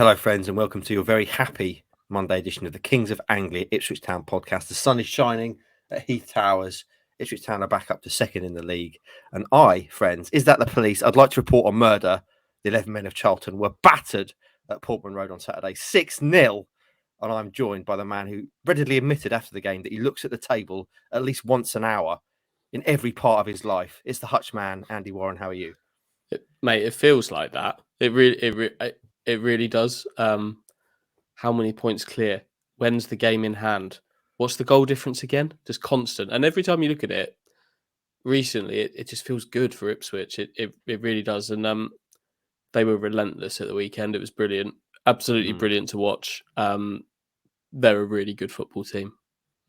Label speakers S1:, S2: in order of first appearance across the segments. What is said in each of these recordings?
S1: Hello, friends, and welcome to your very happy Monday edition of the Kings of Anglia Ipswich Town podcast. The sun is shining at Heath Towers. Ipswich Town are back up to second in the league. And friends, is that the police? I'd like to report on murder. The 11 men of Charlton were battered at Portman Road on Saturday, 6-0. And I'm joined by the man who readily admitted after the game that he looks at the table at least once an hour in every part of his life. It's the Hutch man, Andy Warren. How are you?
S2: Mate, it feels like that. It really does. How many points clear? When's the game in hand? What's the goal difference again? Just constant. And every time you look at it, recently, it just feels good for Ipswich. It really does. And they were relentless at the weekend. It was brilliant. Absolutely brilliant to watch. They're a really good football team.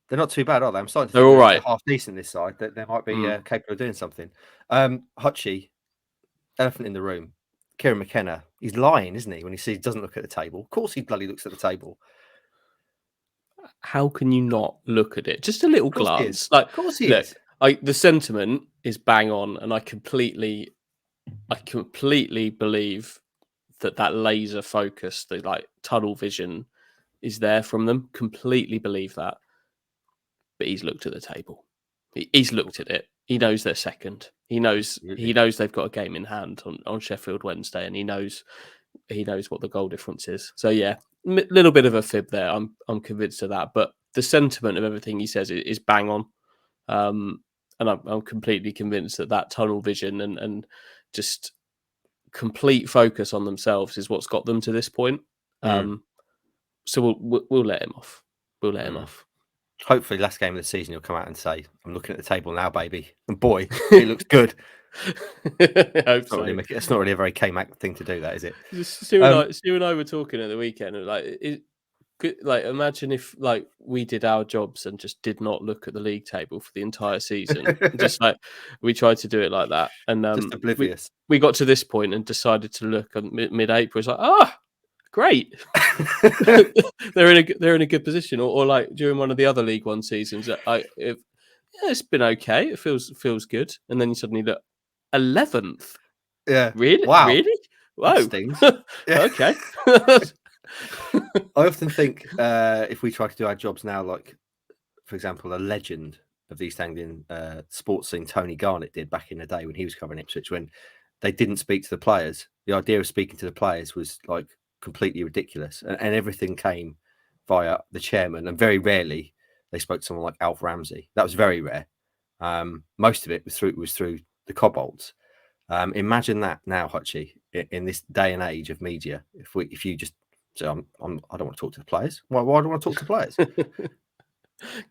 S1: They're not too bad, are they? I'm starting to
S2: they're
S1: think
S2: all right.
S1: They're half decent this side. That they might be capable of doing something. Hutchie, elephant in the room. Kieran McKenna, he's lying, isn't he? When he doesn't look at the table. Of course he bloody looks at the table.
S2: How can you not look at it? Just a little glance.
S1: Of course he is.
S2: The sentiment is bang on, and I completely believe that laser focus, the tunnel vision, is there from them. Completely believe that. But he's looked at the table. He's looked at it. He knows they're second. He knows they've got a game in hand on Sheffield Wednesday, and he knows what the goal difference is. So yeah, little bit of a fib there. I'm convinced of that. But the sentiment of everything he says is bang on. And I'm completely convinced that tunnel vision and just complete focus on themselves is what's got them to this point. So we'll let him off. We'll let him off.
S1: Hopefully, last game of the season, he'll come out and say, "I'm looking at the table now, baby." And boy, it looks good. It's not really a very K-Mac thing to do, that is it?
S2: Stu and I were talking at the weekend, and imagine if we did our jobs and just did not look at the league table for the entire season. Just we tried to do it like that, and
S1: just oblivious.
S2: We got to this point and decided to look at mid-April. It's great. they're in a good position, or during one of the other League One seasons, it's been okay. It feels good, and then you suddenly look 11th.
S1: Yeah,
S2: really,
S1: wow,
S2: really, whoa.
S1: That stings.
S2: Okay.
S1: I often think if we try to do our jobs now, like for example, a legend of the East Anglian sports scene, Tony Garnett, did back in the day when he was covering Ipswich, when they didn't speak to the players. The idea of speaking to the players was completely ridiculous, and everything came via the chairman, and very rarely they spoke to someone like Alf Ramsey. That was very rare. Most of it was through the Cobbolds. Imagine that now, Hutchie, in this day and age of media. If you just say, I don't want to talk to the players. Why do I want to talk to players?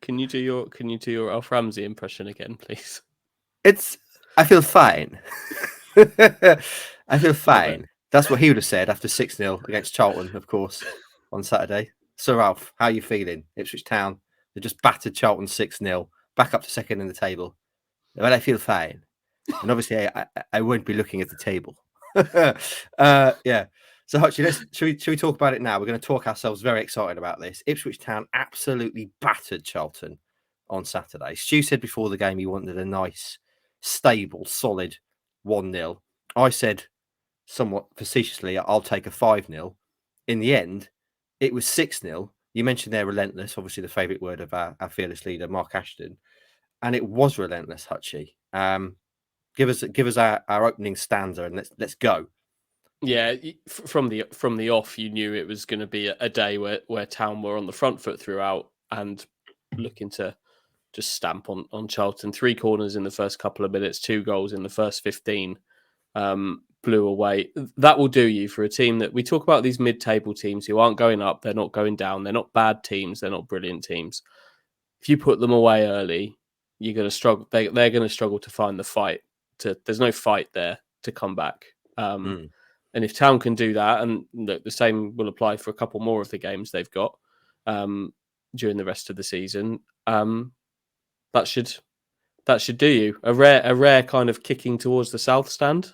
S2: Can you do your Alf Ramsey impression again, please?
S1: I feel fine. I feel fine. That's what he would have said after 6-0 against Charlton, of course, on Saturday. Sir Ralph, how are you feeling? Ipswich Town, they just battered Charlton 6-0, back up to second in the table. Well, I feel fine. And obviously, I won't be looking at the table. Yeah. So, Hutchie, should we talk about it now? We're going to talk ourselves very excited about this. Ipswich Town absolutely battered Charlton on Saturday. Stu said before the game he wanted a nice, stable, solid 1-0. I said, somewhat facetiously, I'll take a 5-0. In the end, it was 6-0. You mentioned they're relentless, obviously the favourite word of our fearless leader, Mark Ashton. And it was relentless, Hutchie. Give us our opening stanza and let's go.
S2: Yeah, from the off, you knew it was going to be a day where Town were on the front foot throughout and looking to just stamp on Charlton. 3 corners in the first couple of minutes, 2 goals in the first 15. Blew away. That will do you for a team that we talk about, these mid-table teams who aren't going up, they're not going down, they're not bad teams, they're not brilliant teams. If you put them away early, you're going to struggle. They're going to struggle to find the fight. There's no fight there to come back. And if Town can do that, and look, the same will apply for a couple more of the games they've got during the rest of the season, that should do you. A rare kind of kicking towards the south stand,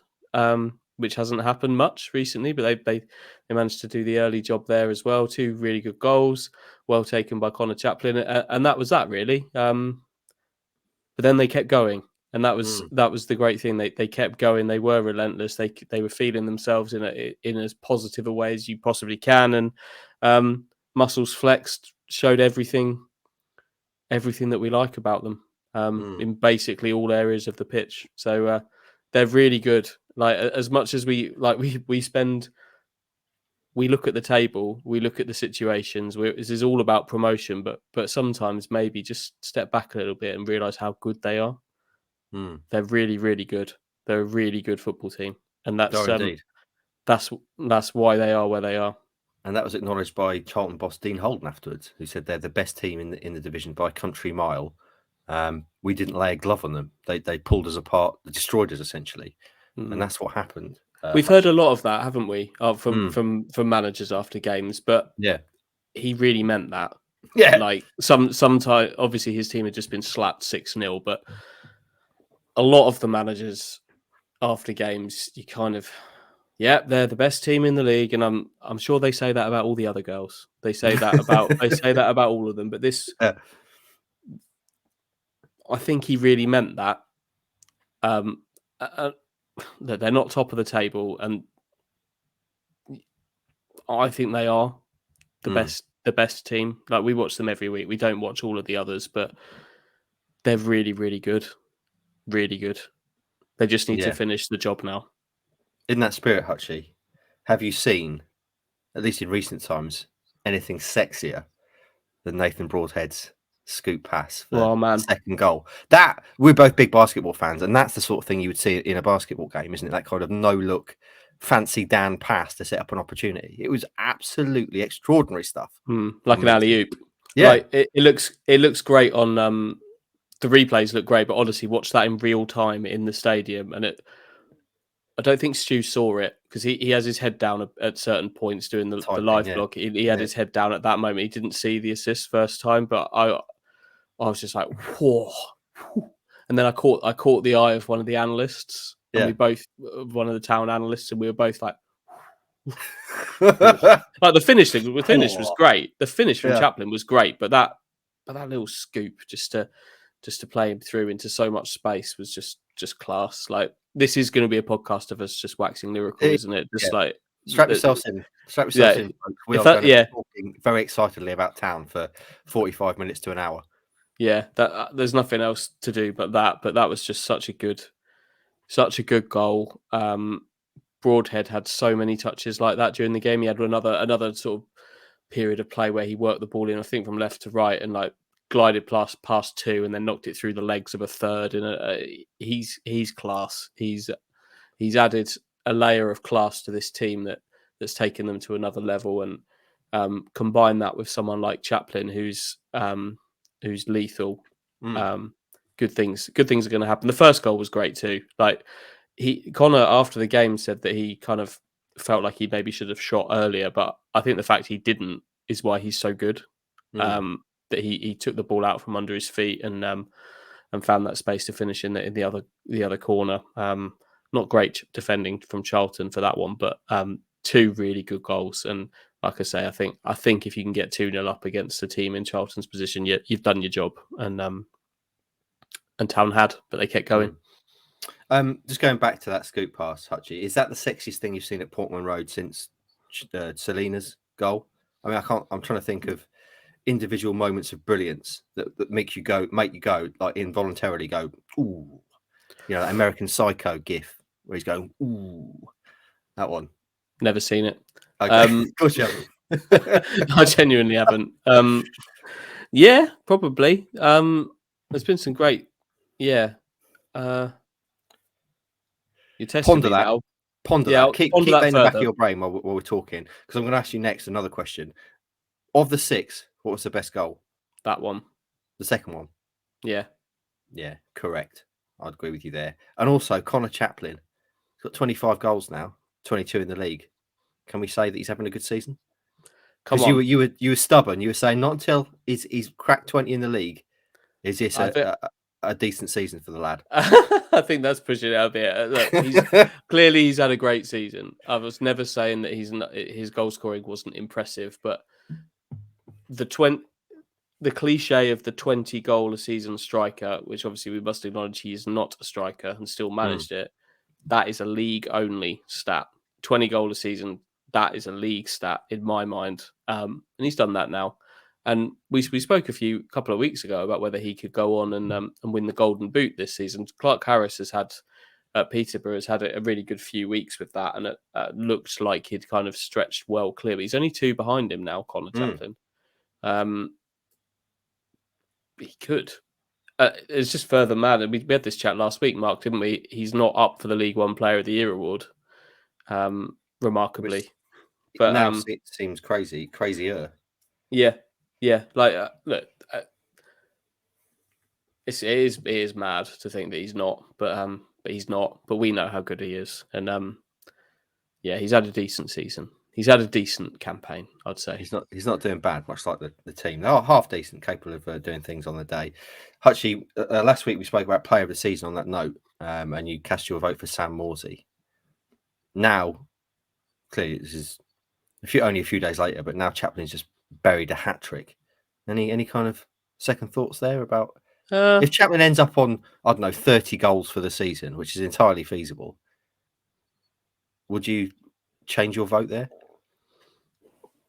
S2: which hasn't happened much recently, but they managed to do the early job there as well. 2 really good goals, well taken by Chaplin, and that was that really. But then they kept going, And that was the great thing. They kept going. They were relentless. They were feeling themselves in as positive a way as you possibly can. And muscles flexed, showed everything that we like about them in basically all areas of the pitch. So they're really good. Like, as much as we look at the table, we look at the situations. This is all about promotion, but sometimes maybe just step back a little bit and realize how good they are. They're really, really good. They're a really good football team, and that's why they are where they are.
S1: And that was acknowledged by Charlton boss Dean Holden afterwards, who said they're the best team in the division by country mile. We didn't lay a glove on them. They pulled us apart, destroyed us essentially, and that's what happened.
S2: We've heard a lot of that, haven't we? From managers after games, but
S1: yeah,
S2: he really meant that.
S1: Yeah,
S2: like sometimes obviously his team had just been slapped 6-0, but a lot of the managers after games, you kind of, they're the best team in the league, and I'm sure they say that about all the other girls. They say that about all of them. But this, I think he really meant that. That they're not top of the table, and I think they are the best team. Like, we watch them every week. We don't watch all of the others, but they're really, really good. Really good. They just need to finish the job now.
S1: In that spirit, Hutchie, have you seen, at least in recent times, anything sexier than Nathan Broadhead's scoop pass for the second goal? That, we're both big basketball fans, and that's the sort of thing you would see in a basketball game, isn't it? That kind of no-look, fancy Dan pass to set up an opportunity. It was absolutely extraordinary stuff.
S2: Like an alley-oop.
S1: Yeah.
S2: Like, it looks great on... the replays look great, but honestly, watch that in real time in the stadium, and I don't think Stu saw it, because he has his head down at certain points doing the live blog. He had his head down at that moment. He didn't see the assist first time, but I was just like, whoa. And then I caught the eye of one of the analysts, and we both, one of the town analysts, and we were both like, like the finish was great. The finish from Chaplin was great, but that little scoop just to play him through into so much space was just class. Like, this is going to be a podcast of us just waxing lyrical, isn't it? Just like,
S1: strap yourselves in. We are going to be talking very excitedly about town for 45 minutes to an hour.
S2: Yeah, that there's nothing else to do but that. But that was just such a good goal. Broadhead had so many touches like that during the game. He had another sort of period of play where he worked the ball in, I think, from left to right, and like glided past two and then knocked it through the legs of a third. And he's class. He's added a layer of class to this team that's taken them to another level. And combine that with someone like Chaplin, who's lethal. Good things are going to happen. The first goal was great too. Like, Connor after the game said that he kind of felt like he maybe should have shot earlier, but I think the fact he didn't is why he's so good. That he took the ball out from under his feet and found that space to finish in the other corner. Not great defending from Charlton for that one, but two really good goals. And like I say, I think if you can get 2-0 up against a team in Charlton's position, you've done your job. And Town had, but they kept going.
S1: Just going back to that scoop pass, Hutchie, is that the sexiest thing you've seen at Portman Road since Selina's goal? I mean, I'm trying to think of individual moments of brilliance that make you go like involuntarily go, ooh, that American Psycho gif where he's going, ooh, that one.
S2: Never seen it.
S1: Okay. Of course you haven't.
S2: I genuinely haven't. Yeah, probably. There's been some great, you're testing
S1: Ponder
S2: me
S1: that.
S2: now.
S1: Ponder that. Keep that in the back of your brain while we're talking, because I'm going to ask you next another question. Of the 6, what was the best goal?
S2: That one.
S1: The second one?
S2: Yeah.
S1: Yeah, correct. I'd agree with you there. And also, Connor Chaplin. He's got 25 goals now, 22 in the league. Can we say that he's having a good season? Because you were stubborn. You were saying not until he's cracked 20 in the league is this a decent season for the lad.
S2: I think that's pushing it a bit. Look, clearly he's had a great season. I was never saying that his goal scoring wasn't impressive, but the the cliche of the 20 goal a season striker, which obviously we must acknowledge he is not a striker and still managed it. That is a league only stat. 20 goal a season, that is a league stat in my mind. And he's done that now. And we spoke a couple of weeks ago about whether he could go on and win the Golden Boot this season. Clark Harris has had at Peterborough has had a really good few weeks with that, and it looked like he'd kind of stretched well clear. But he's only 2 behind him now, Connor Chaplin. He could. It's just further mad. And we had this chat last week, Mark, didn't we? He's not up for the League One Player of the Year award, remarkably.
S1: Which
S2: but
S1: now it seems crazier.
S2: Yeah. Like, look, it is mad to think that he's not, but he's not. But we know how good he is, and he's had a decent season. He's had a decent campaign, I'd say.
S1: He's not doing bad, much like the team. They're half decent, capable of doing things on the day. Hutchie, last week we spoke about player of the season on that note, and you cast your vote for Sam Morsey. Now, clearly, this is only a few days later, but now Chaplin's just buried a hat trick. Any kind of second thoughts there about if Chaplin ends up on, I don't know, 30 goals for the season, which is entirely feasible, would you change your vote there?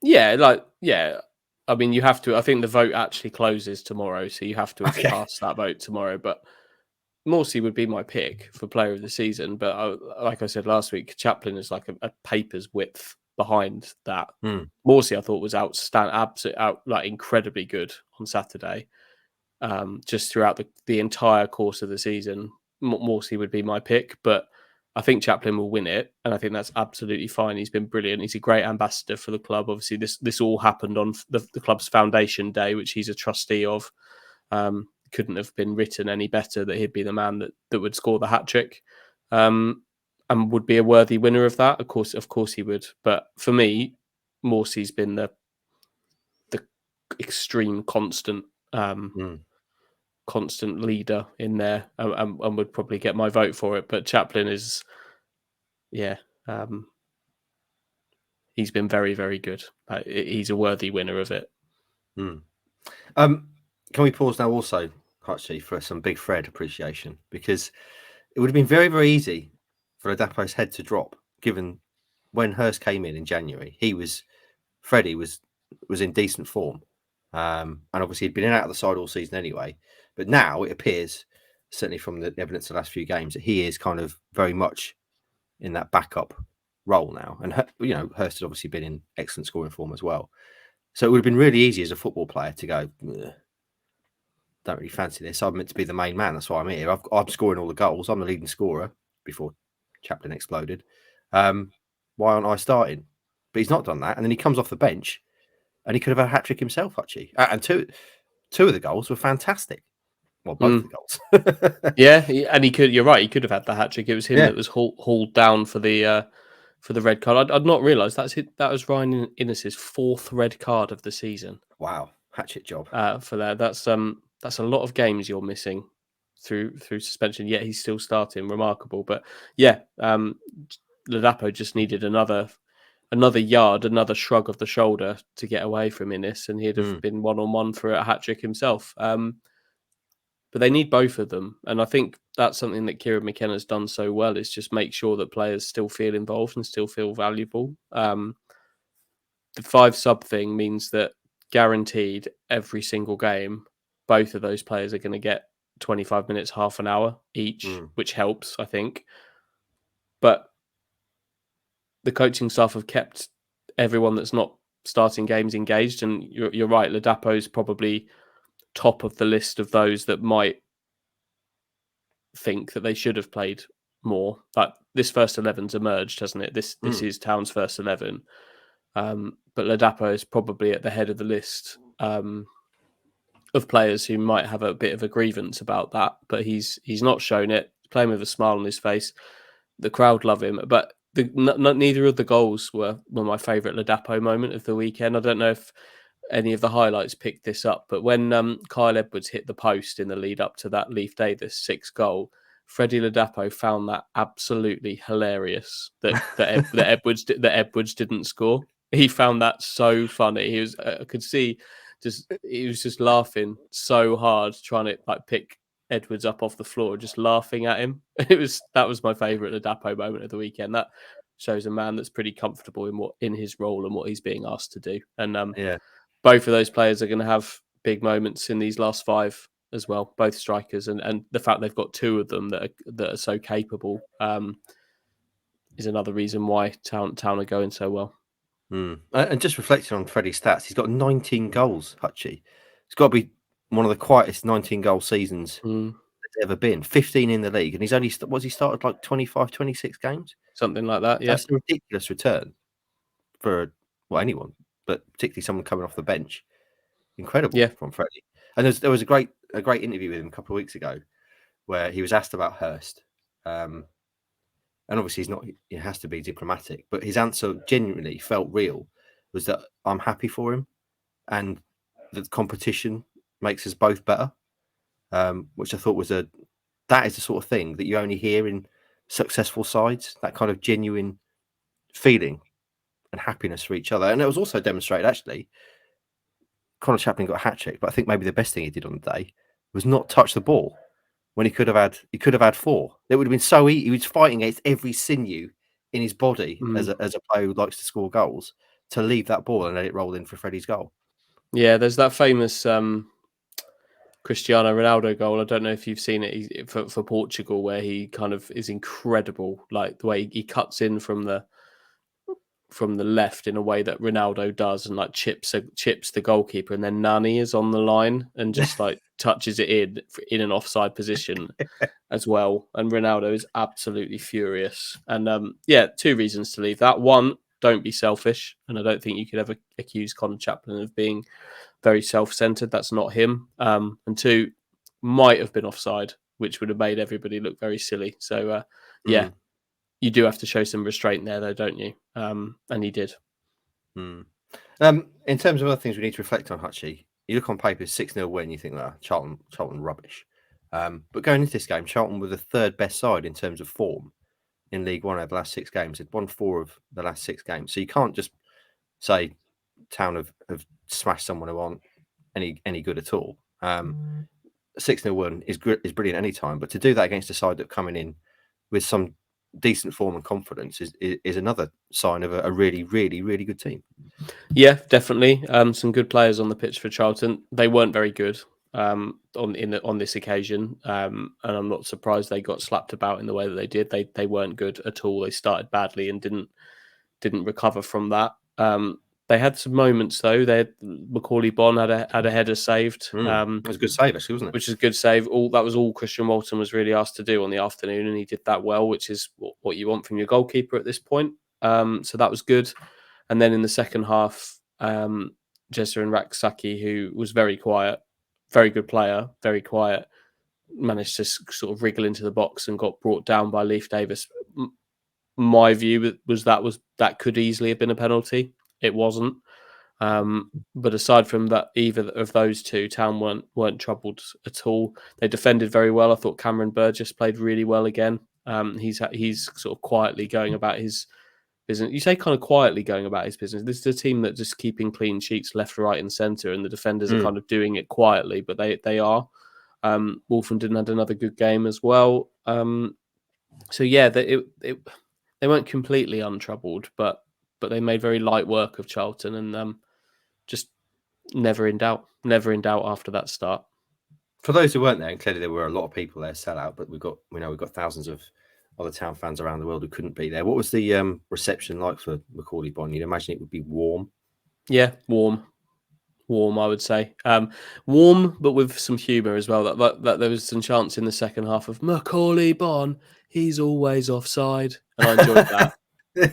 S2: Yeah. I mean, you have to. I think the vote actually closes tomorrow, so you have to cast that vote tomorrow. But Morsey would be my pick for player of the season. But like I said last week, Chaplin is like a paper's width behind that. Morsey, I thought, was incredibly good on Saturday. Just throughout the entire course of the season, Morsey would be my pick. But I think Chaplin will win it, and I think that's absolutely fine. He's been brilliant. He's a great ambassador for the club. Obviously, this all happened on the club's foundation day, which he's a trustee of. Couldn't have been written any better that he'd be the man that would score the hat trick, and would be a worthy winner of that. Of course he would. But for me, Morsey's been the extreme constant leader in there, and would probably get my vote for it. But Chaplin is, he's been very, very good. He's a worthy winner of it.
S1: Can we pause now also, Hutchie, for some Big Fred appreciation? Because it would have been very, very easy for Ladapo's head to drop, given when Hurst came in January, Freddie was in decent form. And obviously he'd been in and out of the side all season anyway. But now it appears, certainly from the evidence of the last few games, that he is kind of very much in that backup role now. And, Hurst had obviously been in excellent scoring form as well. So it would have been really easy as a football player to go, don't really fancy this. I'm meant to be the main man. That's why I'm here. I'm scoring all the goals. I'm the leading scorer before Chaplin exploded. Why aren't I starting? But he's not done that. And then he comes off the bench and he could have had a hat-trick himself, actually. And two of the goals were fantastic. Well, both the goals.
S2: Yeah, and he could. You're right. He could have had the hat-trick. It was him that was hauled down for the red card. I'd not realised that was Ryan Innes's 4th red card of the season.
S1: Wow, hatchet job
S2: for that. That's a lot of games you're missing through suspension. Yet he's still starting. Remarkable. But yeah, Ladapo just needed another yard, another shrug of the shoulder to get away from Innes, and he'd have been 1-on-1 for a hat-trick himself. But they need both of them. And I think that's something that Kieran McKenna's done so well, is just make sure that players still feel involved and still feel valuable. The 5-sub thing means that guaranteed every single game, both of those players are going to get 25 minutes, half an hour each, which helps, I think. But the coaching staff have kept everyone that's not starting games engaged. And you're right, Ladapo's probably top of the list of those that might think that they should have played more. Like, this first 11's emerged, hasn't it? This is Town's first 11. But Ladapo is probably at the head of the list of players who might have a bit of a grievance about that. But he's not shown it. Playing with a smile on his face. The crowd love him. But neither of the goals were my favourite Ladapo moment of the weekend. I don't know if any of the highlights picked this up, but when Kyle Edwards hit the post in the lead up to that Leif Davis 6th goal, Freddie Ladapo found that absolutely hilarious that Edwards didn't score. He found that so funny. He was I could see he was just laughing so hard, trying to like pick Edwards up off the floor, just laughing at him. That was my favourite Ladapo moment of the weekend. That shows a man that's pretty comfortable in his role and what he's being asked to do. And both of those players are going to have big moments in these last 5 as well. Both strikers, and the fact they've got 2 of them that are so capable is another reason why Town are going so well.
S1: And just reflecting on Freddie's stats, he's got 19 goals. Hutchie, it's got to be one of the quietest 19-goal seasons there's ever been. 15 in the league, and he's only he started like 25, 26 games,
S2: something like that. Yeah,
S1: that's a ridiculous return for anyone, but particularly someone coming off the bench. Incredible from Freddie. And there was a great interview with him a couple of weeks ago where he was asked about Hurst. And obviously he has to be diplomatic, but his answer genuinely felt real, was that I'm happy for him and the competition makes us both better, which I thought that is the sort of thing that you only hear in successful sides, that kind of genuine feeling and happiness for each other. And it was also demonstrated, actually, Conor Chaplin got a hat-trick, but I think maybe the best thing he did on the day was not touch the ball. When he could have had 4. It would have been so easy. He was fighting against every sinew in his body as a player who likes to score goals, to leave that ball and let it roll in for Freddie's goal.
S2: Yeah, there's that famous Cristiano Ronaldo goal. I don't know if you've seen it for Portugal, where he kind of is incredible, like the way he cuts in from the left in a way that Ronaldo does, and like chips the goalkeeper, and then Nani is on the line and just like touches it in an offside position as well. And Ronaldo is absolutely furious. And 2 reasons to leave that. 1, don't be selfish, and I don't think you could ever accuse Conor Chaplin of being very self-centered. That's not him. And 2, might have been offside, which would have made everybody look very silly. So you do have to show some restraint there, though, don't you? And he did.
S1: In terms of other things we need to reflect on, Hutchie, you look on paper, 6-0 win, you think that Charlton rubbish. But going into this game, Charlton were the 3rd best side in terms of form in League One over the last 6 games. They'd won 4 of the last 6 games. So you can't just say Town have smashed someone who aren't any good at all. 6-0 win is brilliant any time, but to do that against a side that coming in with some decent form and confidence is another sign of a really, really, really good team.
S2: Yeah, definitely. Some good players on the pitch for Charlton. They weren't very good on this occasion, and I'm not surprised they got slapped about in the way that they did. They weren't good at all. They started badly and didn't recover from that. They had some moments though. Macaulay Bonne had a header saved.
S1: It was a good save, actually, wasn't it?
S2: Which is a good save. That was all Christian Walton was really asked to do on the afternoon, and he did that well, which is what you want from your goalkeeper at this point. So that was good. And then in the second half, Jezza and Raksaki, who was very quiet, very good player, very quiet, managed to sort of wriggle into the box and got brought down by Leif Davis. My view was that could easily have been a penalty. It wasn't. But aside from that, either of those 2, Town weren't troubled at all. They defended very well. I thought Cameron Burgess played really well again. He's sort of quietly going about his business. You say kind of quietly going about his business. This is a team that just keeping clean sheets left, right, and centre, and the defenders are kind of doing it quietly, but they are. Wolfenden had another good game as well. So yeah, they weren't completely untroubled, but they made very light work of Charlton, and just never in doubt after that start.
S1: For those who weren't there, and clearly there were a lot of people there, sellout, but we've got thousands of other Town fans around the world who couldn't be there. What was the reception like for Macaulay Bonne? You'd imagine it would be warm.
S2: Yeah, warm, I would say. Warm, but with some humour as well. That there was some chance in the second half of Macaulay Bonne, he's always offside, and I enjoyed that.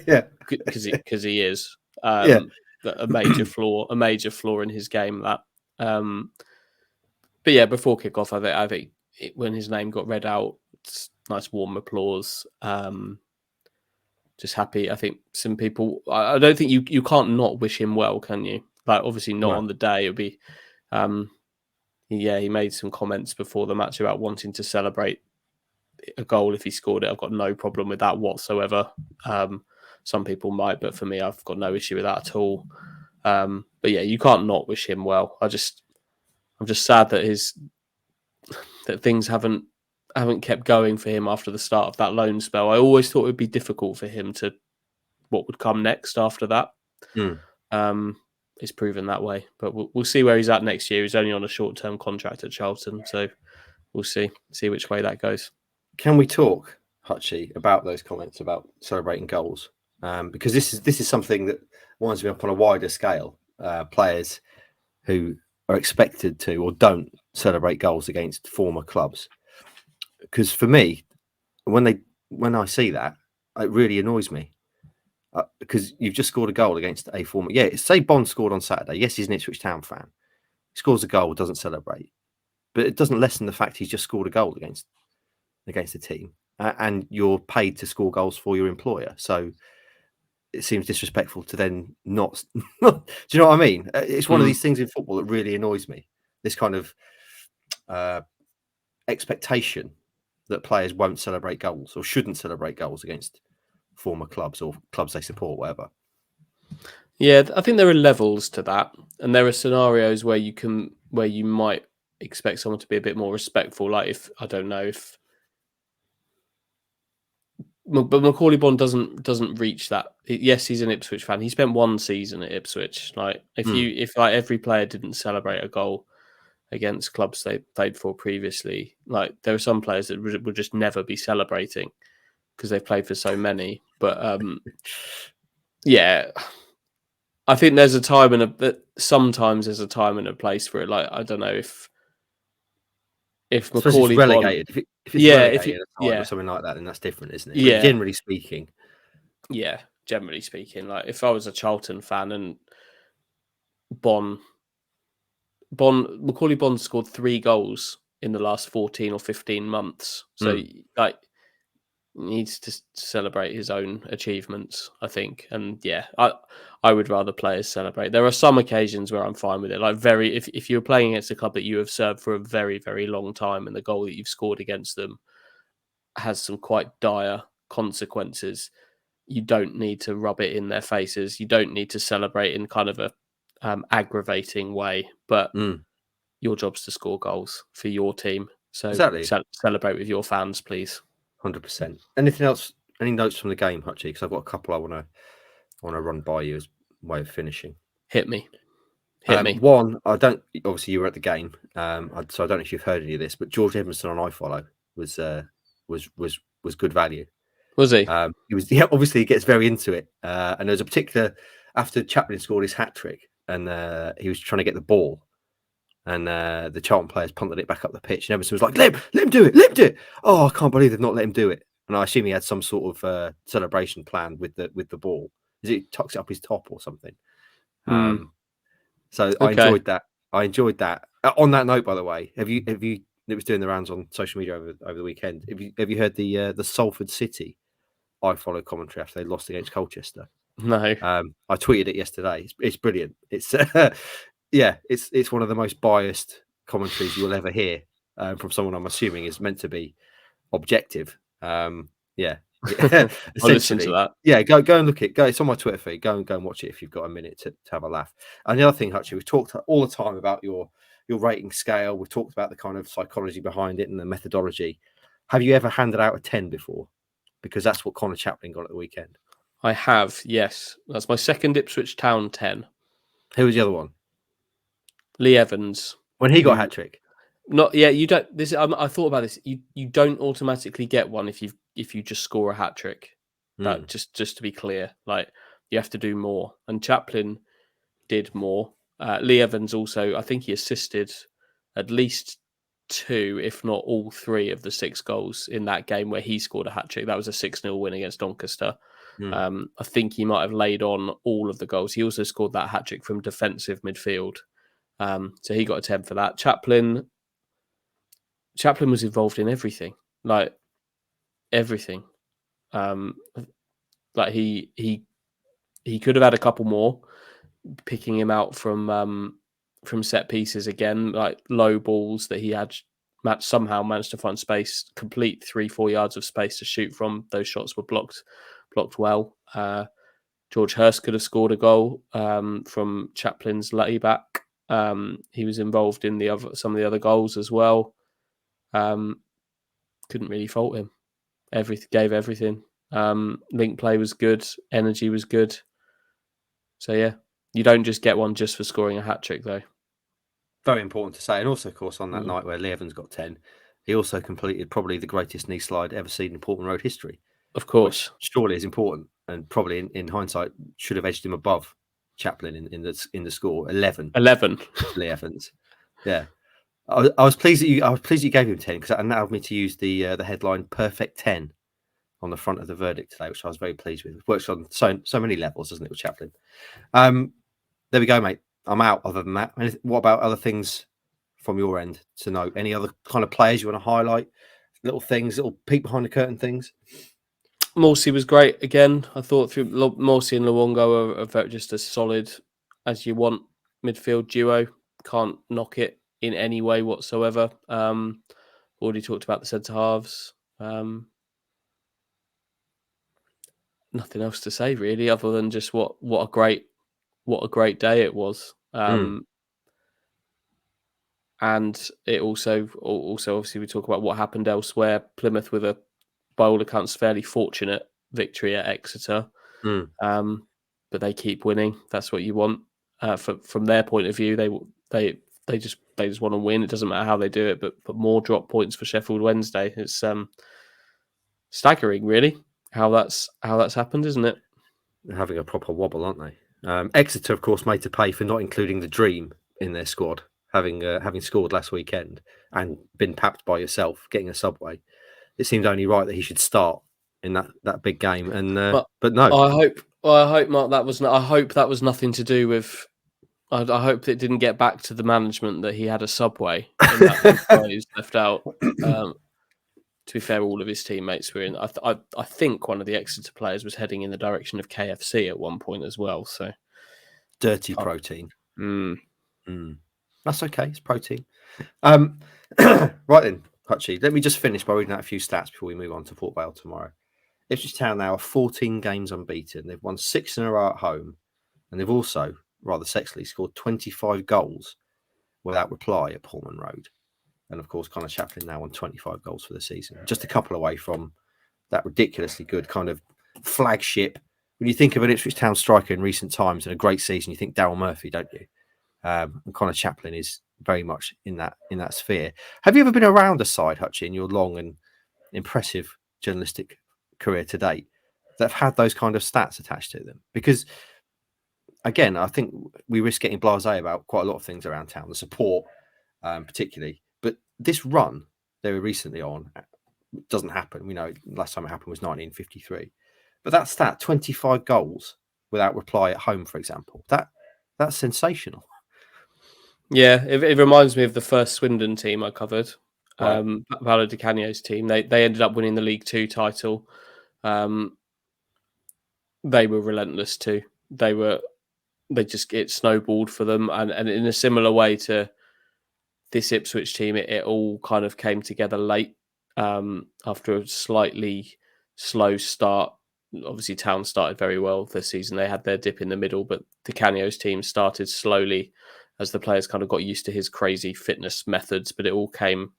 S1: Yeah,
S2: because he is
S1: Yeah.
S2: a major flaw in his game. That, but yeah, before kickoff, I think when his name got read out, it's nice warm applause. Just happy. I think some people. I don't think you can't not wish him well, can you? Like obviously not on the day. It'd be. He made some comments before the match about wanting to celebrate a goal if he scored it. I've got no problem with that whatsoever. Some people might, but for me, I've got no issue with that at all. But yeah, you can't not wish him well. I'm just sad that that things haven't kept going for him after the start of that loan spell. I always thought it would be difficult for him to what would come next after that. It's proven that way, but we'll see where he's at next year. He's only on a short-term contract at Charlton, so we'll see which way that goes.
S1: Can we talk, Hutchie, about those comments about celebrating goals? Because this is something that winds me up on a wider scale. Players who are expected to or don't celebrate goals against former clubs. Because for me, when I see that, it really annoys me. Because you've just scored a goal against a former. Yeah, say Bond scored on Saturday. Yes, he's an Ipswich Town fan. He scores a goal, doesn't celebrate, but it doesn't lessen the fact he's just scored a goal against the team, and you're paid to score goals for your employer. So it seems disrespectful to then not. Do you know what I mean? It's one of these things in football that really annoys me. This kind of expectation that players won't celebrate goals or shouldn't celebrate goals against former clubs or clubs they support, whatever.
S2: Yeah, I think there are levels to that, and there are scenarios where you might expect someone to be a bit more respectful. Like if but Macaulay Bond doesn't reach that. Yes, he's an Ipswich fan. He spent one season at Ipswich. Like if every player didn't celebrate a goal against clubs they played for previously, like there are some players that would just never be celebrating because they've played for so many. But yeah, I think there's a time sometimes there's a time and a place for it. Like I don't know if Macaulay
S1: relegated,
S2: Bond,
S1: if it's relegated or something like that, then that's different, isn't it?
S2: Yeah.
S1: But generally speaking,
S2: like if I was a Charlton fan and Macaulay Bond scored 3 goals in the last 14 or 15 months, so like needs to celebrate his own achievements, I think. And yeah, I would rather players celebrate. There are some occasions where I'm fine with it. Like if you're playing against a club that you have served for a very, very long time and the goal that you've scored against them has some quite dire consequences, you don't need to rub it in their faces. You don't need to celebrate in kind of a aggravating way, but your job's to score goals for your team. So
S1: exactly.
S2: Celebrate with your fans, please.
S1: 100%. Anything else? Any notes from the game, Hutchie? Because I've got a couple I want to run by you as a way of finishing.
S2: Hit me.
S1: One, I don't. Obviously, you were at the game, so I don't know if you've heard any of this, but George Edmondson on iFollow was good value.
S2: Was he?
S1: He was. Yeah, obviously, he gets very into it. And there was a particular after Chaplin scored his hat trick, and he was trying to get the ball. And the Charlton players punted it back up the pitch, and Everton was like, "Let him do it! Oh, I can't believe they've not let him do it." And I assume he had some sort of celebration plan with the ball. Is it tucks it up his top or something? So okay. I enjoyed that. On that note, by the way, have you? It was doing the rounds on social media over the weekend. Have you heard the Salford City iFollow commentary after they lost against Colchester?
S2: No.
S1: I tweeted it yesterday. It's brilliant. It's yeah, it's one of the most biased commentaries you'll ever hear from someone I'm assuming is meant to be objective. Yeah,
S2: I'll listen to that.
S1: Yeah, go and look it. It's on my Twitter feed. Go and watch it if you've got a minute to have a laugh. And the other thing, Hutchie, we've talked all the time about your rating scale. We've talked about the kind of psychology behind it and the methodology. Have you ever handed out a 10 before? Because that's what Connor Chaplin got at the weekend.
S2: I have, yes. That's my second Ipswich Town 10.
S1: Who was the other one?
S2: Lee Evans.
S1: When he got a hat trick.
S2: Not yeah, you don't. This I thought about this. You don't automatically get one if you just score a hat trick. That just to be clear, like you have to do more. And Chaplin did more. Lee Evans also, I think he assisted at least 2, if not all 3 of the 6 goals in that game where he scored a hat trick. That was a 6-0 win against Doncaster. I think he might have laid on all of the goals. He also scored that hat trick from defensive midfield. So he got a 10 for that. Chaplin was involved in everything, like everything. Like he could have had a couple more, picking him out from set pieces again, like low balls that he had somehow managed to find space, complete 3-4 yards of space to shoot from. Those shots were blocked well. George Hurst could have scored a goal from Chaplin's layback. He was involved in some of the other goals as well. Couldn't really fault him. Gave everything. Link play was good. Energy was good. So yeah, you don't just get one just for scoring a hat trick, though.
S1: Very important to say. And also, of course, on that night where Lee Evans got 10, he also completed probably the greatest knee slide ever seen in Portman Road history.
S2: Of course.
S1: Which surely is important, and probably in hindsight should have edged him above Chaplin in the score. 11. Lee Evans. Yeah. I was pleased that you gave him 10, because that allowed me to use the headline "Perfect 10" on the front of the verdict today, which I was very pleased with. It works on so many levels, doesn't it, with Chaplin? There we go, mate. I'm out. Other than that, what about other things from your end to note? Any other kind of players you want to highlight? Little things, little peek behind the curtain things.
S2: Morsey was great again. I thought through Morsey and Luongo are just as solid as you want midfield duo. Can't knock it in any way whatsoever. Already talked about the centre halves. Nothing else to say really, other than just what a great day it was. And it also obviously we talk about what happened elsewhere. Plymouth with a, by all accounts, fairly fortunate victory at Exeter. But they keep winning. That's what you want. From their point of view, they just want to win. It doesn't matter how they do it, but more drop points for Sheffield Wednesday. It's staggering, really, how that's happened, isn't it?
S1: They're having a proper wobble, aren't they? Exeter, of course, made to pay for not including the Dream in their squad, having scored last weekend and been papped by yourself, getting a subway. It seemed only right that he should start in that big game, and but no.
S2: I hope, Mark, that was. I hope that was nothing to do with. I hope it didn't get back to the management that he had a subway and that he was left out. To be fair, all of his teammates were in. I think one of the Exeter players was heading in the direction of KFC at one point as well. So
S1: dirty protein. That's okay. It's protein. Right then, Hutchie, let me just finish by reading out a few stats before we move on to Port Vale tomorrow. Ipswich Town now are 14 games unbeaten. They've won 6 in a row at home, and they've also, rather sexily, scored 25 goals without reply at Portman Road. And of course, Connor Chaplin now on 25 goals for the season, just a couple away from that ridiculously good kind of flagship. When you think of an Ipswich Town striker in recent times and a great season, you think Daryl Murphy, don't you? And Connor Chaplin is very much in that sphere. Have you ever been around a side, Hutchie, in your long and impressive journalistic career to date that have had those kind of stats attached to them? Because again, I think we risk getting blasé about quite a lot of things around town, the support particularly. But this run they were recently on doesn't happen. We know last time it happened was 1953. But that stat, 25 goals without reply at home, for example, that's sensational.
S2: Yeah, it reminds me of the first Swindon team I covered,
S1: Right.
S2: Valo Di Canio's team. They ended up winning the League Two title. They were relentless too. It snowballed for them, and in a similar way to this Ipswich team, it all kind of came together late after a slightly slow start. Obviously, Town started very well this season. They had their dip in the middle, but Di Canio's team started slowly as the players kind of got used to his crazy fitness methods, but it all came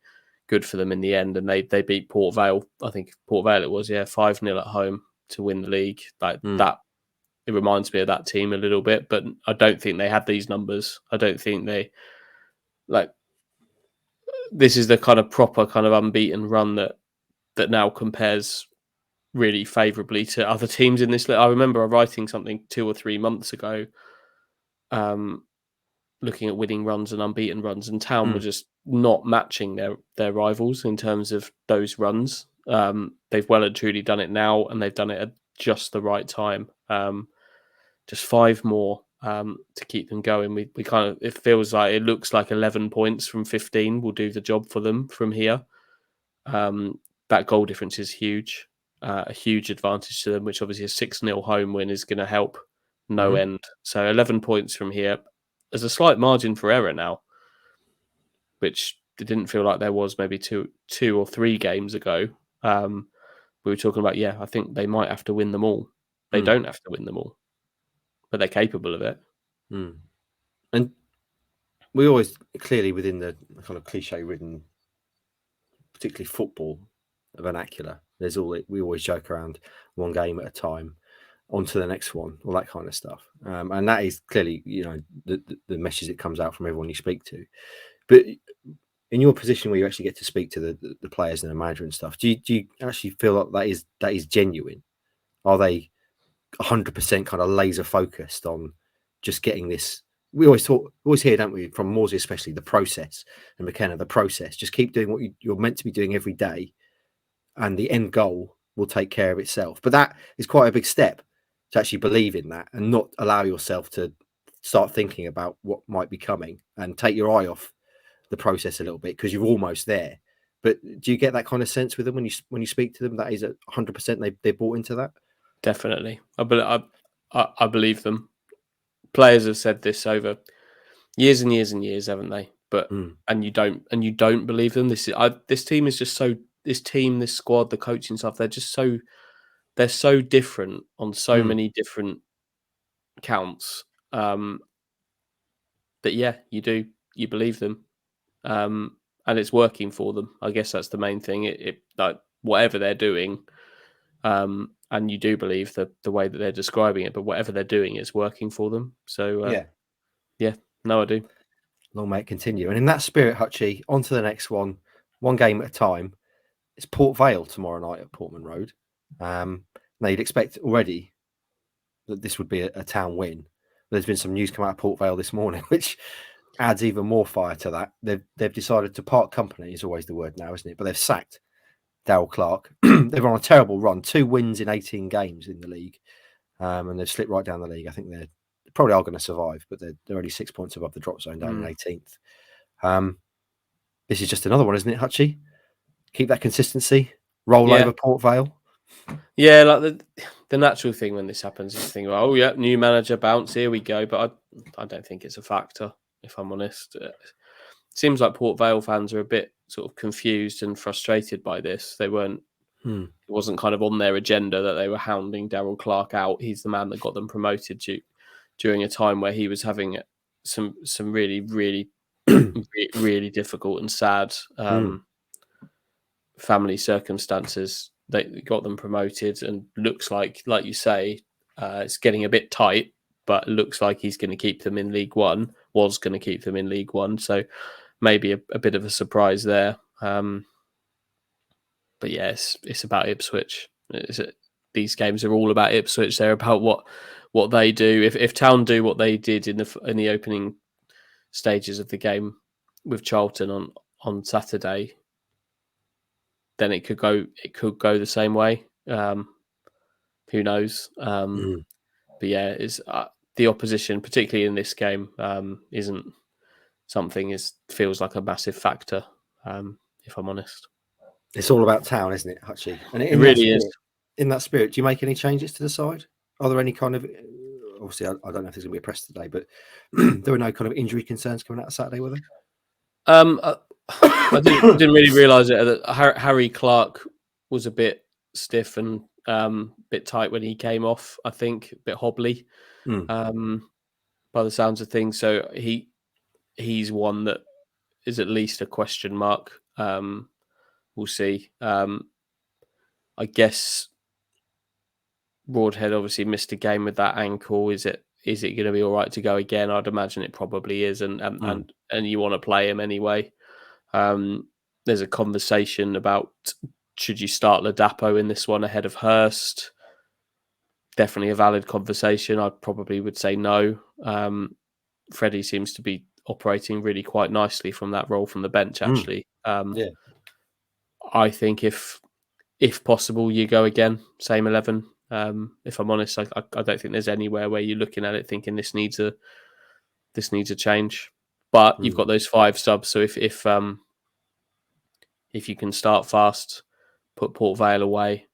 S2: good for them in the end. And they beat Port Vale. I think Port Vale it was, 5-0 at home to win the league. That it reminds me of that team a little bit, but I don't think they had these numbers. I don't think they this is the kind of proper kind of unbeaten run that now compares really favourably to other teams in this. I remember writing something 2 or 3 months ago, looking at winning runs and unbeaten runs, and Town were just not matching their rivals in terms of those runs. They've well and truly done it now, and they've done it at just the right time. Just 5 more to keep them going. We kind of, it feels like, it looks like 11 points from 15 will do the job for them from here. That goal difference is huge, a huge advantage to them, which obviously a 6-0 home win is going to help no end. So 11 points from here. There's a slight margin for error now, which it didn't feel like there was maybe two or 3 games ago. We were talking about, I think they might have to win them all. They don't have to win them all. but they're capable of it.
S1: And we always clearly within the kind of cliche-ridden, particularly football vernacular, we always joke around one game at a time, on to the next one, all that kind of stuff. And that is clearly, the message that comes out from everyone you speak to. But in your position where you actually get to speak to the players and the manager and stuff, do you actually feel like that is genuine? Are they 100% kind of laser focused on just getting this? We always hear, don't we, from Morsey especially, the process, and McKenna, the process. Just keep doing what you're meant to be doing every day, and the end goal will take care of itself. But that is quite a big step to actually believe in that and not allow yourself to start thinking about what might be coming and take your eye off the process a little bit because you're almost there. But do you get that kind of sense with them when you speak to them? That is 100% they bought into that.
S2: Definitely, I believe them. Players have said this over years and years and years, haven't they? But and you don't believe them. This team is just so. This team, this squad, the coaching staff, they're so different on so many different counts. That you believe them, and it's working for them. I guess that's the main thing. It like whatever they're doing, and you do believe the way that they're describing it, but whatever they're doing is working for them. So no, I do.
S1: Long may it continue. And in that spirit, Hutchie, on to the next one game at a time. It's Port Vale tomorrow night at Portman Road. Now you'd expect already that this would be a town win. There's been some news come out of Port Vale this morning, which adds even more fire to that. They've decided to part company, is always the word now, isn't it? But they've sacked Darryl Clark. They're on a terrible run, 2 wins in 18 games in the league, and they've slipped right down the league. I think they probably are going to survive, but they're only 6 points above the drop zone down in 18th. This is just another one, isn't it, Hutchie? Keep that consistency. Roll over Port Vale.
S2: Yeah, like the natural thing when this happens is to think, oh yeah, new manager bounce, here we go. But I don't think it's a factor, if I'm honest. It seems like Port Vale fans are a bit sort of confused and frustrated by this. They weren't. It wasn't kind of on their agenda that they were hounding Darryl Clark out. He's the man that got them promoted during a time where he was having some really, really, really difficult and sad family circumstances. They got them promoted, and looks like you say, it's getting a bit tight, but looks like he's going to keep them in League One. Was going to keep them in League One, so maybe a bit of a surprise there. But yeah, it's about Ipswich. These games are all about Ipswich. They're about what they do. If Town do what they did in the opening stages of the game with Charlton on Saturday, then it could go the same way. Who knows? But yeah, it's the opposition, particularly in this game, isn't something feels like a massive factor. If I'm honest,
S1: it's all about Town, isn't it, Hutchie? And
S2: it really is.
S1: In that spirit, do you make any changes to the side? Are there any kind of, obviously, I don't know if there's going to be a press today, but there were no kind of injury concerns coming out of Saturday, were there?
S2: I didn't really realise it. That Harry Clark was a bit stiff and bit tight when he came off. I think a bit hobbly, by the sounds of things. So he's one that is at least a question mark. We'll see. I guess Broadhead obviously missed a game with that ankle. Is it going to be all right to go again? I'd imagine it probably is, and you want to play him anyway. There's a conversation about should you start Ladapo in this one ahead of Hurst. Definitely a valid conversation. I probably would say no. Freddie seems to be operating really quite nicely from that role from the bench, actually. I think if possible, you go again, same 11. If I'm honest, I don't think there's anywhere where you're looking at it thinking this needs a change. But you've got those 5 subs, so if you can start fast, put Port Vale away,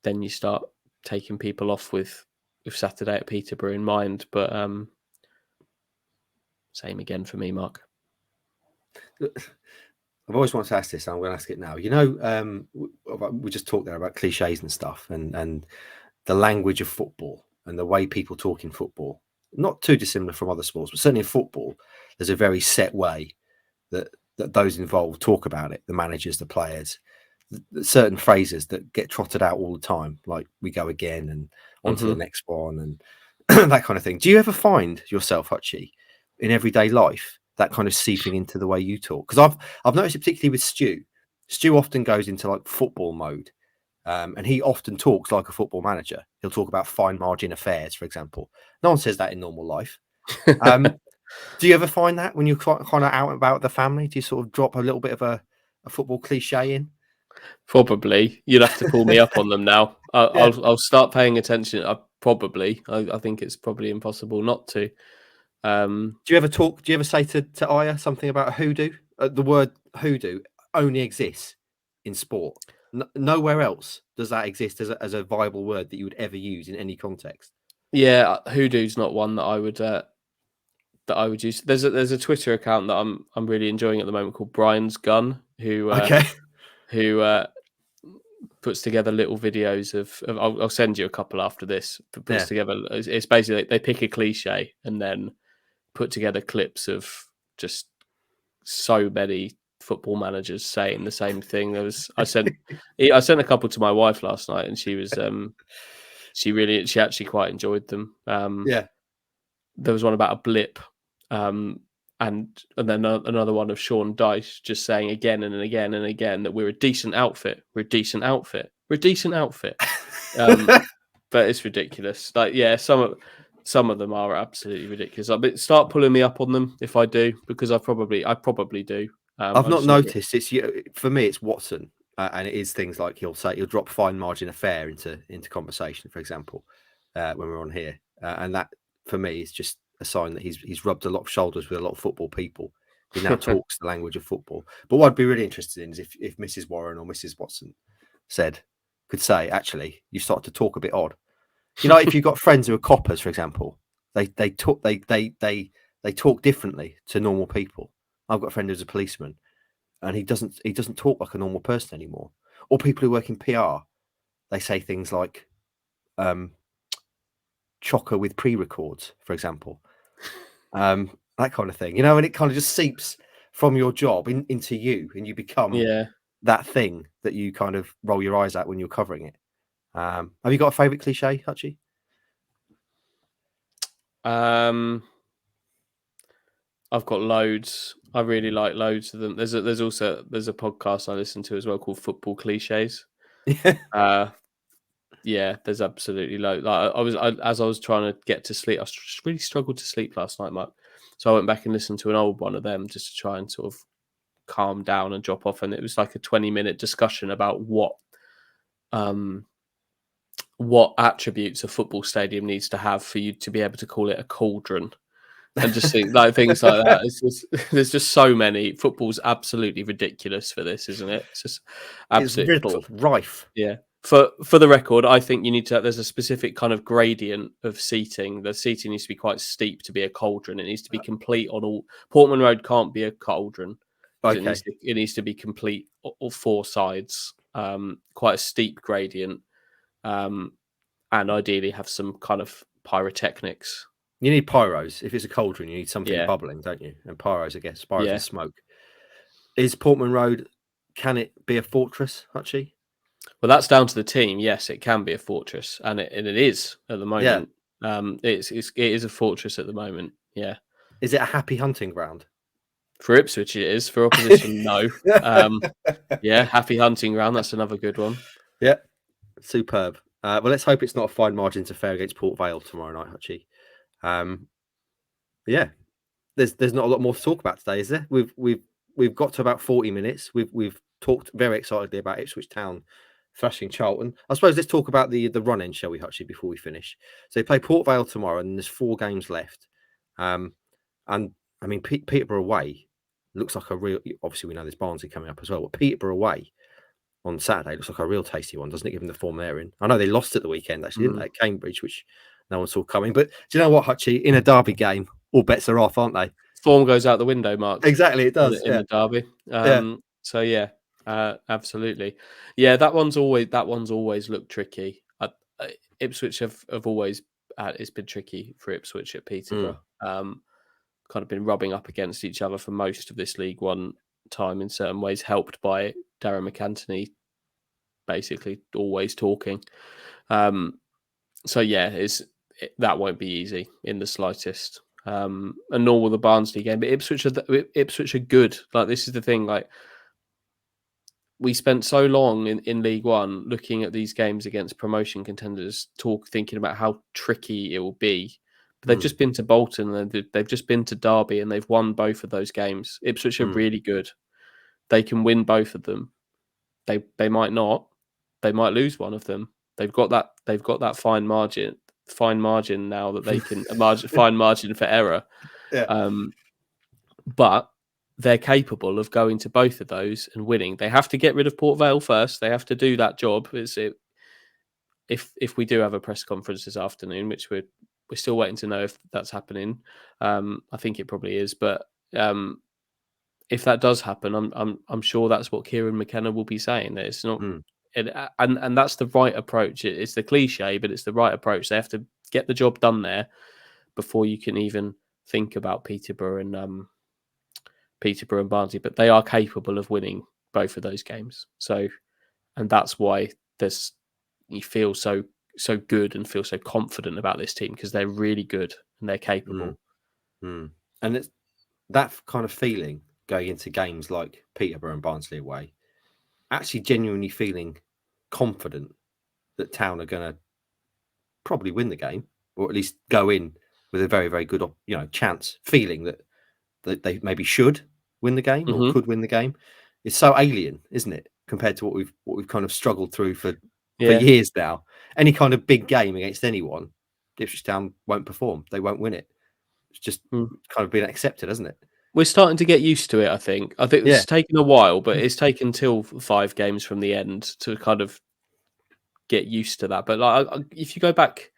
S2: then you start taking people off with Saturday at Peterborough in mind. But same again for me, Mark.
S1: I've always wanted to ask this, and I'm going to ask it now. You know, we just talked there about cliches and stuff, and the language of football. and the way people talk in football, not too dissimilar from other sports, but certainly in football, there's a very set way that those involved talk about it, the managers, the players, certain phrases that get trotted out all the time, like "we go again" and "on to the next one" and that kind of thing. Do you ever find yourself, Hutchie, in everyday life that kind of seeping into the way you talk? Because I've noticed it particularly with Stu. Stu often goes into like football mode, and he often talks like a football manager. He'll talk about fine margin affairs, for example. No one says that in normal life. Do you ever find that when you're kind of out and about the family? Do you sort of drop a little bit of a football cliche in?
S2: Probably. You'll have to pull me up on them now.
S1: Yeah.
S2: I'll start paying attention. I think it's probably impossible not to.
S1: Do you ever say to Aya something about a hoodoo? The word hoodoo only exists in sport. Nowhere else does that exist as a viable word that you would ever use in any context.
S2: Yeah, hoodoo's not one that I would use. There's a Twitter account that I'm really enjoying at the moment called Brian's Gun, who puts together little videos of I'll send you a couple after this. Puts together, it's basically they pick a cliche and then put together clips of just so many football managers saying the same thing. I sent a couple to my wife last night, and she was she actually quite enjoyed them. There was one about a blip, and then another one of Sean Dyche just saying again and again and again that we're a decent outfit. We're a decent outfit. We're a decent outfit. But it's ridiculous. Like, yeah, some of them are absolutely ridiculous. Start pulling me up on them if I do, because I probably do.
S1: I've not noticed. It's for me. It's Watson, and it is things like he'll drop fine margin affair into conversation, for example, when we're on here, and that for me is just a sign that he's rubbed a lot of shoulders with a lot of football people. He now talks the language of football. But what I'd be really interested in is if Mrs. Warren or Mrs. Watson could say, actually, you start to talk a bit odd. You know, if you've got friends who are coppers, for example, they talk differently to normal people. I've got a friend who's a policeman, and he doesn't talk like a normal person anymore. Or people who work in PR, they say things like chocker with pre-records, for example, that kind of thing. You know, and it kind of just seeps from your job into you, and you become that thing that you kind of roll your eyes at when you're covering it. Have you got a favourite cliche, Hutchie?
S2: I've got loads. I really like loads of them. There's a podcast I listen to as well called Football Clichés. Yeah, there's absolutely loads. Like as I was trying to get to sleep, I really struggled to sleep last night, Mark. So I went back and listened to an old one of them just to try and sort of calm down and drop off. And it was like a 20-minute discussion about what attributes a football stadium needs to have for you to be able to call it a cauldron. And just think like things like that. There's just so many. Football's absolutely ridiculous for this, isn't it? It's just absolutely
S1: rife.
S2: Yeah. For the record, I think you need to. There's a specific kind of gradient of seating. The seating needs to be quite steep to be a cauldron. It needs to be complete on all. Portman Road can't be a cauldron.
S1: Okay.
S2: It needs to be complete all four sides. Quite a steep gradient, and ideally have some kind of pyrotechnics.
S1: You need pyros. If it's a cauldron, you need something bubbling, don't you? And pyros, I guess. Pyros is smoke. Is Portman Road, can it be a fortress, Hutchie?
S2: Well, that's down to the team. Yes, it can be a fortress, and it is at the moment. It is a fortress at the moment. Yeah.
S1: Is it a happy hunting ground?
S2: For Ipswich, it is. For opposition, no. Happy hunting ground. That's another good one.
S1: Yeah, superb. Well, let's hope it's not a fine margin to fair against Port Vale tomorrow night, Hutchie. There's not a lot more to talk about today, is there? We've got to about 40 minutes. We've talked very excitedly about Ipswich Town thrashing Charlton. I suppose let's talk about the run end, shall we, Hutchie, before we finish? So they play Port Vale tomorrow, and there's 4 games left. And I mean, Peterborough away looks like a real. Obviously, we know there's Barnsley coming up as well, but Peterborough away on Saturday looks like a real tasty one, doesn't it? Given the form they're in. I know they lost at the weekend, actually, didn't they? At Cambridge, which no one saw coming. But do you know what, Hutchie? In a derby game, all bets are off, aren't they?
S2: Form goes out the window, Mark.
S1: Exactly, it does
S2: in the derby. So yeah, absolutely. Yeah, that one's always looked tricky. Ipswich have always it's been tricky for Ipswich at Peterborough. Kind of been rubbing up against each other for most of this League One time in certain ways, helped by Darren McAntony basically always talking. So yeah, that won't be easy in the slightest. And nor will the Barnsley game. But Ipswich are good. Like, this is the thing. Like, we spent so long in League One looking at these games against promotion contenders, thinking about how tricky it will be. But they've just been to Bolton, and they've just been to Derby, and they've won both of those games. Ipswich are really good. They can win both of them. They might not. They might lose one of them. They've got that fine margin now that they can fine margin for error.
S1: Yeah.
S2: But they're capable of going to both of those and winning. They have to get rid of Port Vale first. They have to do that job. If we do have a press conference this afternoon, which we're still waiting to know if that's happening. I think it probably is, but if that does happen, I'm sure that's what Kieran McKenna will be saying. That it's not, and that's the right approach. It's the cliche, but it's the right approach. They have to get the job done there before you can even think about Peterborough and Barnsley. But they are capable of winning both of those games. So, and that's why you feel so good and feel so confident about this team, because they're really good and they're capable.
S1: And it's that kind of feeling going into games like Peterborough and Barnsley away, actually genuinely feeling confident that Town are going to probably win the game, or at least go in with a very, very good, chance, feeling that they maybe should win the game or could win the game. It's so alien, isn't it, compared to what we've kind of struggled through for years now. Any kind of big game against anyone, Ipswich Town won't perform. They won't win it. It's just kind of been accepted, hasn't it?
S2: We're starting to get used to it, I think. It's taken a while, but it's taken till 5 games from the end to kind of get used to that. But like, if you go back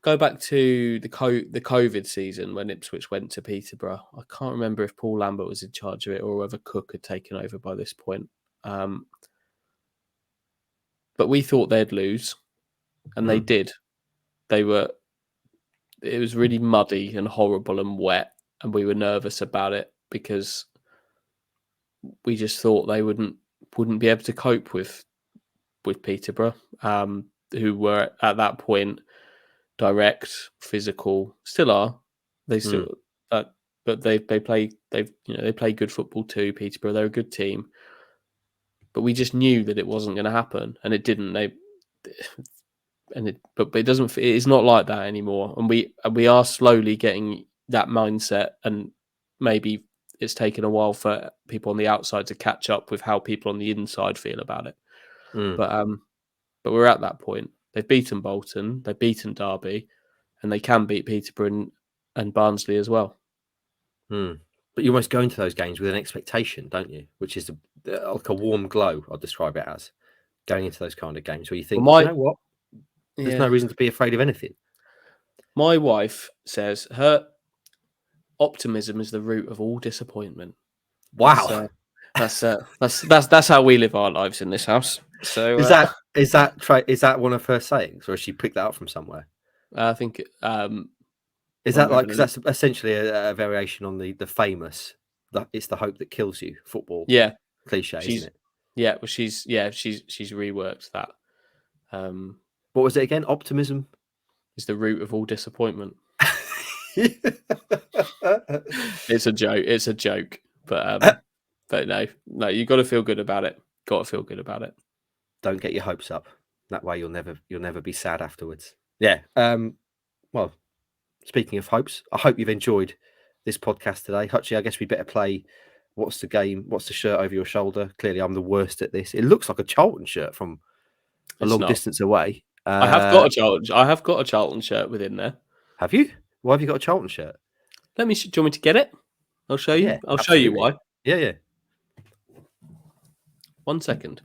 S2: to the COVID season when Ipswich went to Peterborough, I can't remember if Paul Lambert was in charge of it or whether Cook had taken over by this point. But we thought they'd lose, and they did. It was really muddy and horrible and wet, and we were nervous about it because we just thought they wouldn't be able to cope with Peterborough, who were at that point direct, physical, still are. They still, but they play good football too. Peterborough, they're a good team, but we just knew that it wasn't going to happen, and it didn't. But it doesn't. It's not like that anymore, and we are slowly getting that mindset, and maybe it's taken a while for people on the outside to catch up with how people on the inside feel about it. But we're at that point. They've beaten Bolton, they've beaten Derby, and they can beat Peterborough and Barnsley as well.
S1: But you almost go into those games with an expectation, don't you? Which is like a warm glow, I'll describe it as, going into those kind of games where you think, you know what? There's no reason to be afraid of anything.
S2: My wife says her optimism is the root of all disappointment.
S1: Wow.
S2: That's how we live our lives in this house. So
S1: is that one of her sayings, or has she picked that up from somewhere?
S2: I think
S1: is that like, because that's essentially a variation on the famous it's the hope that kills you football cliche, isn't it?
S2: Yeah, well, she's reworked that.
S1: What was it again? Optimism
S2: is the root of all disappointment. It's a joke, but no, you've got to feel good about it.
S1: Don't get your hopes up. That way you'll never be sad afterwards. Yeah. Well, speaking of hopes, I hope you've enjoyed this podcast today. Hutchie, I guess we better play What's the Game? What's the Shirt Over Your Shoulder? Clearly, I'm the worst at this. It looks like a Charlton shirt from a long distance away.
S2: I have got a Charlton shirt within there.
S1: Have you? Why have you got a Charlton shirt?
S2: Do you want me to get it? I'll show you. I'll show you why.
S1: Yeah.
S2: 1 second.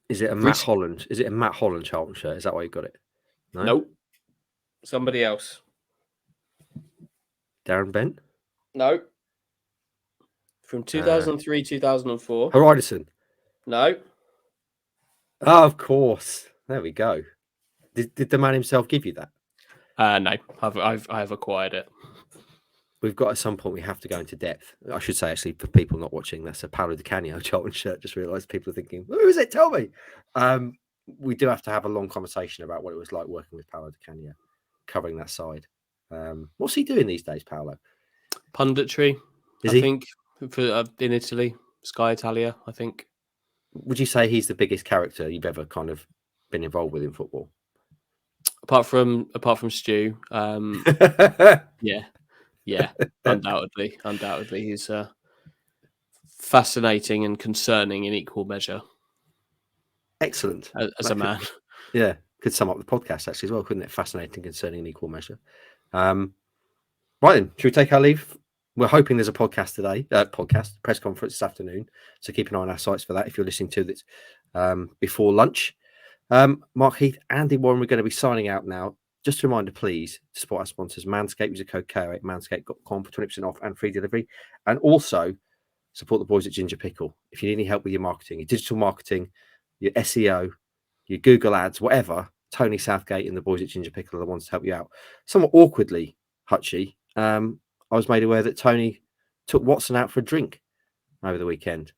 S1: Is it a Matt Holland? Is it a Matt Holland Charlton shirt? Is that why you got it?
S2: No? Nope. Somebody else.
S1: Darren Bent?
S2: No. From 2003, 2004.
S1: Horizon?
S2: No.
S1: Oh, of course. There we go. Did the man himself give you that?
S2: No, I've acquired it.
S1: We've got at some point we have to go into depth. I should say, actually, for people not watching, that's a Paolo Di Canio Charlton shirt. Just realised people are thinking, who is it? Tell me. We do have to have a long conversation about what it was like working with Paolo Di Canio, covering that side. What's he doing these days, Paolo?
S2: Punditry,
S1: Is
S2: I
S1: he?
S2: think, for in Italy, Sky Italia, I think.
S1: Would you say he's the biggest character you've ever kind of been involved with in football?
S2: Apart from Stu, yeah, undoubtedly, he's fascinating and concerning in equal measure.
S1: Excellent.
S2: As a man.
S1: Yeah, could sum up the podcast actually as well, couldn't it? Fascinating, concerning in equal measure. Right then, should we take our leave? We're hoping there's a podcast today, press conference this afternoon. So keep an eye on our sites for that if you're listening to this before lunch. Mark, Heath, Andy Warren, we're going to be signing out now. Just a reminder, please, to support our sponsors, Manscaped. Use the code KOA at manscaped.com for 20% off and free delivery. And also support the boys at Ginger Pickle. If you need any help with your marketing, your digital marketing, your SEO, your Google ads, whatever, Tony Southgate and the boys at Ginger Pickle are the ones to help you out. Somewhat awkwardly, Hutchie, I was made aware that Tony took Watson out for a drink over the weekend.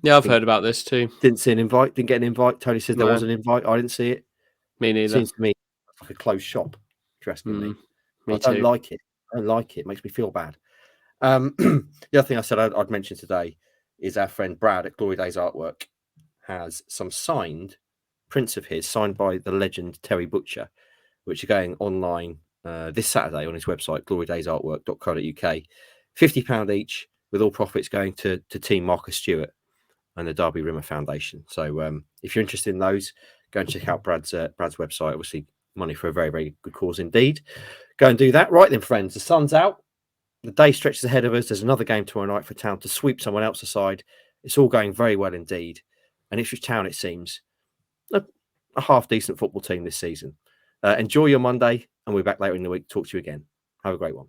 S2: Yeah, I've heard about this too.
S1: Didn't see an invite, didn't get an invite. Tony says there was an invite. I didn't see it.
S2: Me neither.
S1: Seems to me like a closed shop, if you're asking me. I don't like it. I don't like it. It makes me feel bad. The other thing I said I'd mention today is our friend Brad at Glory Days Artwork has some signed prints of his, signed by the legend Terry Butcher, which are going online this Saturday on his website, glorydaysartwork.co.uk. £50 each, with all profits going to Team Marcus Stewart and the Derby Rimmer Foundation. So if you're interested in those, go and check out Brad's website. Obviously, money for a very, very good cause indeed. Go and do that. Right then, friends, the sun's out. The day stretches ahead of us. There's another game tomorrow night for Town to sweep someone else aside. It's all going very well indeed. And Ipswich Town, it seems, a half-decent football team this season. Enjoy your Monday, and we'll be back later in the week to talk to you again. Have a great one.